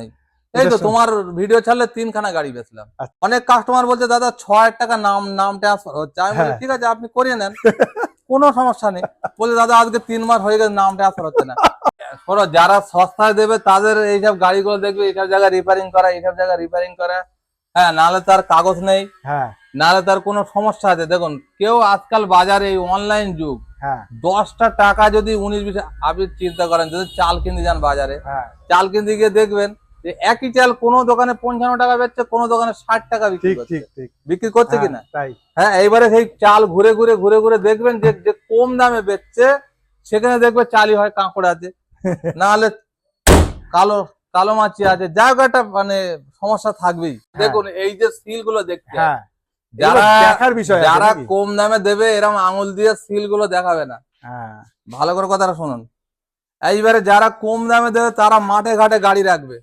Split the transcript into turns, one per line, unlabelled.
নেই। এই তো তোমার ভিডিও ছাড়লে 3 খানা গাড়ি বেচলাম। অনেক কাস্টমার বলছে দাদা 6,000 টাকা নাম ট্রান্সফার হচ্ছে। আমি বলি ঠিক আছে আপনি করিয়ে নেন, কোনো সমস্যা নেই। বলে দাদা আজকে 3 মাস হয়ে গেছে নাম ট্রান্সফার হচ্ছে না। শোনো, যারা সস্তায় দেবে তাদের এইসব গাড়িগুলো দেখবে এইসব জায়গায় রিপেয়ারিং করা, এইসব জায়গায় রিপেয়ারিং করা। হ্যাঁ, নাহলে তার কাগজ নেই, নাহলে তার কোনো সমস্যা আছে। দেখুন, কেউ আজকাল বাজারে এই অনলাইন যুগ, 10টা টাকা যদি 19-20, আপনি চিন্তা করেন যদি চাল কিনতে যান বাজারে, চাল কিনতে গিয়ে দেখবেন যে একই চাল কোনো দোকানে 55 টাকা বেচছে, কোনো দোকানে 60 টাকা বিক্রি করছে কিনা। হ্যাঁ, এইবারে সেই চাল ঘুরে ঘুরে দেখবেন যে কম দামে বেচছে সেখানে দেখবে চালই হয় কাঁকড় আছে, নাহলে কালো কালো মাছি আছে, জায়গাটা মানে সমস্যা থাকবেই। দেখুন এই যে সিল গুলো দেখতে, যারা কম দামে দেবে এরকম আঙুল দিয়ে সিল গুলো দেখাবে না। ভালো করে কথাটা শুনুন, এইবারে যারা কম দামে দেবে তারা মাঠে ঘাটে গাড়ি রাখবে।